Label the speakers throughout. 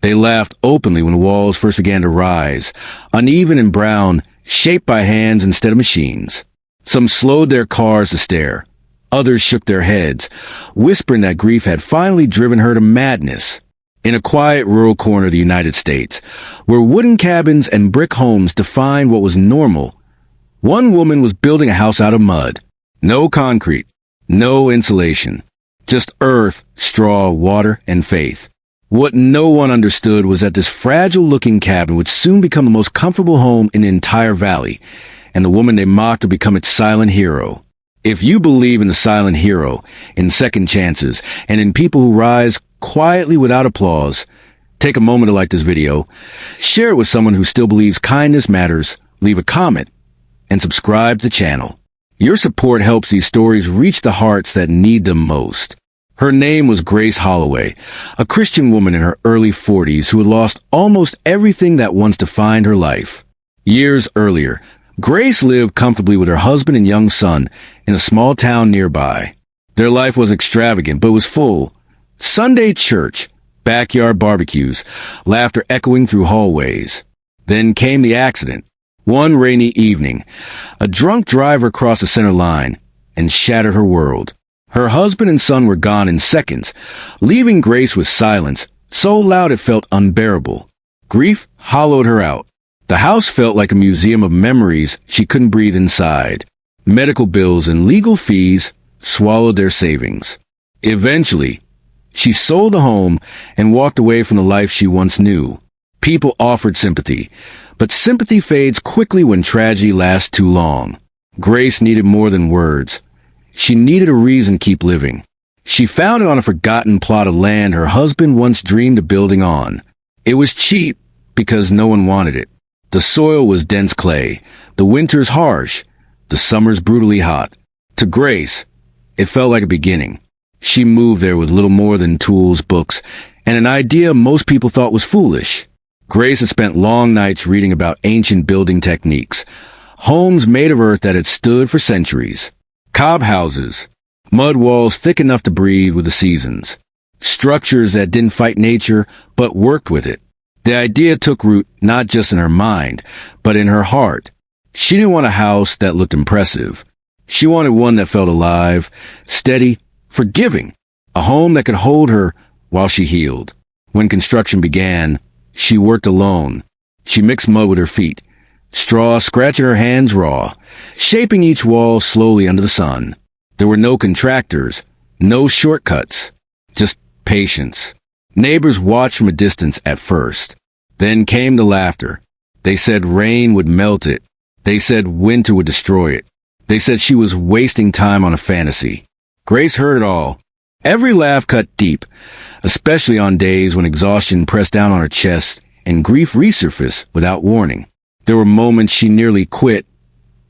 Speaker 1: They laughed openly when the walls first began to rise, uneven and brown, shaped by hands instead of machines. Some slowed their cars to stare. Others shook their heads, whispering that grief had finally driven her to madness. In a quiet rural corner of the United States, where wooden cabins and brick homes defined what was normal, one woman was building a house out of mud. No concrete, no insulation, just earth, straw, water, and faith. What no one understood was that this fragile-looking cabin would soon become the most comfortable home in the entire valley, and the woman they mocked would become its silent hero. If you believe in the silent hero, in second chances, and in people who rise quietly without applause, take a moment to like this video, share it with someone who still believes kindness matters, leave a comment, and subscribe to the channel. Your support helps these stories reach the hearts that need them most. Her name was Grace Holloway, a Christian woman in her early 40s who had lost almost everything that once defined her life. Years earlier, Grace lived comfortably with her husband and young son in a small town nearby. Their life was extravagant, but was full. Sunday church, backyard barbecues, laughter echoing through hallways. Then came the accident. One rainy evening, a drunk driver crossed the center line and shattered her world. Her husband and son were gone in seconds, leaving Grace with silence so loud it felt unbearable. Grief hollowed her out. The house felt like a museum of memories she couldn't breathe inside. Medical bills and legal fees swallowed their savings. Eventually, she sold the home and walked away from the life she once knew. People offered sympathy, but sympathy fades quickly when tragedy lasts too long. Grace needed more than words. She needed a reason to keep living. She found it on a forgotten plot of land her husband once dreamed of building on. It was cheap because no one wanted it. The soil was dense clay, the winters harsh, the summers brutally hot. To Grace, it felt like a beginning. She moved there with little more than tools, books, and an idea most people thought was foolish. Grace had spent long nights reading about ancient building techniques, homes made of earth that had stood for centuries. Cob houses, mud walls thick enough to breathe with the seasons, structures that didn't fight nature but worked with it. The idea took root not just in her mind, but in her heart. She didn't want a house that looked impressive. She wanted one that felt alive, steady, forgiving, a home that could hold her while she healed. When construction began, she worked alone. She mixed mud with her feet, straw scratching her hands raw, shaping each wall slowly under the sun. There were no contractors, no shortcuts, just patience. Neighbors watched from a distance at first. Then came the laughter. They said rain would melt it. They said winter would destroy it. They said she was wasting time on a fantasy. Grace heard it all. Every laugh cut deep, especially on days when exhaustion pressed down on her chest and grief resurfaced without warning. There were moments she nearly quit,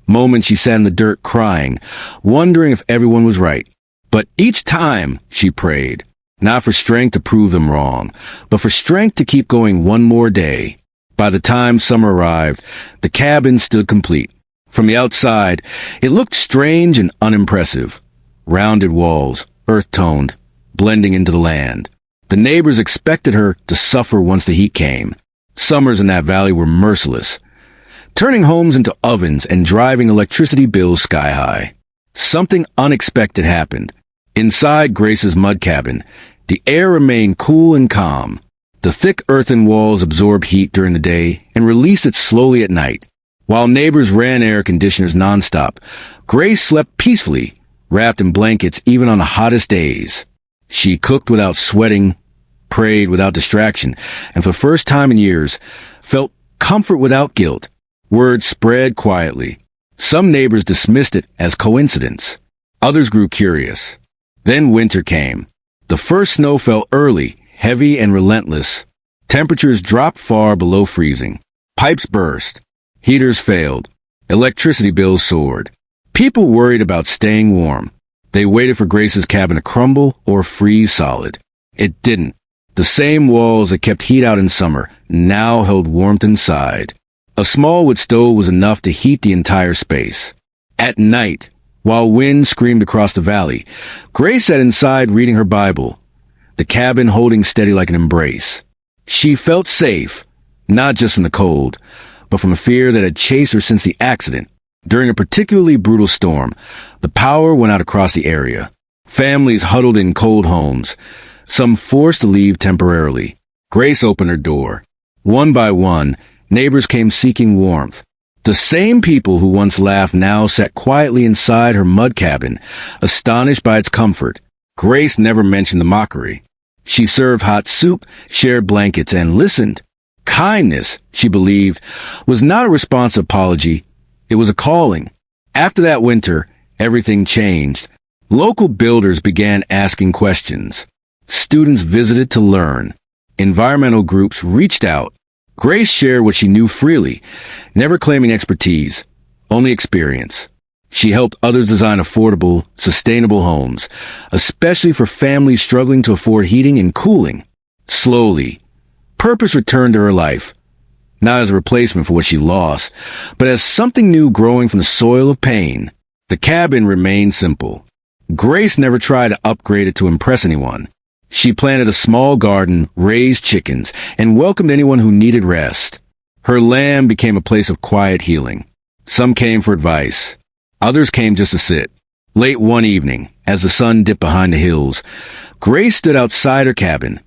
Speaker 1: moments she sat in the dirt crying, wondering if everyone was right. But each time she prayed, not for strength to prove them wrong, but for strength to keep going one more day. By the time summer arrived, the cabin stood complete. From the outside, it looked strange and unimpressive. Rounded walls, earth-toned, blending into the land. The neighbors expected her to suffer once the heat came. Summers in that valley were merciless, turning homes into ovens and driving electricity bills sky-high. Something unexpected happened. Inside Grace's mud cabin, the air remained cool and calm. The thick earthen walls absorbed heat during the day and released it slowly at night. While neighbors ran air conditioners nonstop, Grace slept peacefully, wrapped in blankets even on the hottest days. She cooked without sweating, prayed without distraction, and for the first time in years, felt comfort without guilt. Word spread quietly. Some neighbors dismissed it as coincidence. Others grew curious. Then winter came. The first snow fell early, heavy and relentless. Temperatures dropped far below freezing. Pipes burst. Heaters failed. Electricity bills soared. People worried about staying warm. They waited for Grace's cabin to crumble or freeze solid. It didn't. The same walls that kept heat out in summer now held warmth inside. A small wood stove was enough to heat the entire space. At night, while wind screamed across the valley, Grace sat inside reading her Bible, the cabin holding steady like an embrace. She felt safe, not just from the cold, but from a fear that had chased her since the accident. During a particularly brutal storm, the power went out across the area. Families huddled in cold homes, some forced to leave temporarily. Grace opened her door. One by one, neighbors came seeking warmth. The same people who once laughed now sat quietly inside her mud cabin, astonished by its comfort. Grace never mentioned the mockery. She served hot soup, shared blankets, and listened. Kindness, she believed, was not a response to apology. It was a calling. After that winter, everything changed. Local builders began asking questions. Students visited to learn. Environmental groups reached out. Grace shared what she knew freely, never claiming expertise, only experience. She helped others design affordable, sustainable homes, especially for families struggling to afford heating and cooling. Slowly, purpose returned to her life, not as a replacement for what she lost, but as something new growing from the soil of pain. The cabin remained simple. Grace never tried to upgrade it to impress anyone. She planted a small garden, raised chickens, and welcomed anyone who needed rest. Her land became a place of quiet healing. Some came for advice. Others came just to sit. Late one evening, as the sun dipped behind the hills, Grace stood outside her cabin,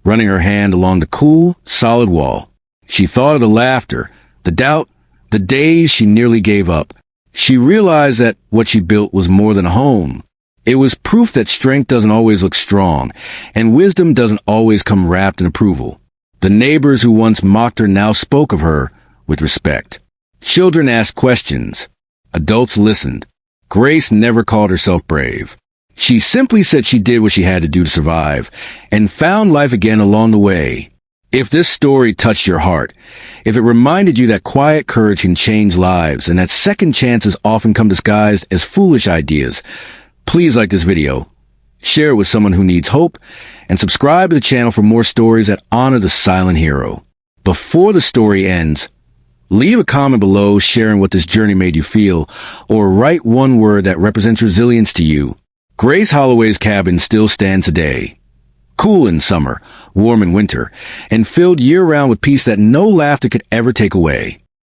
Speaker 1: running her hand along the cool, solid wall. She thought of the laughter, the doubt, the days she nearly gave up. She realized that what she built was more than a home. It was proof that strength doesn't always look strong, and wisdom doesn't always come wrapped in approval. The neighbors who once mocked her now spoke of her with respect. Children asked questions. Adults listened. Grace never called herself brave. She simply said she did what she had to do to survive, and found life again along the way. If this story touched your heart, if it reminded you that quiet courage can change lives, and that second chances often come disguised as foolish ideas, please like this video, share it with someone who needs hope, and subscribe to the channel for more stories that honor the silent hero. Before the story ends, leave a comment below sharing what this journey made you feel, or write one word that represents resilience to you. Grace Holloway's cabin still stands today. Cool in summer, warm in winter, and filled year-round with peace that no laughter could ever take away.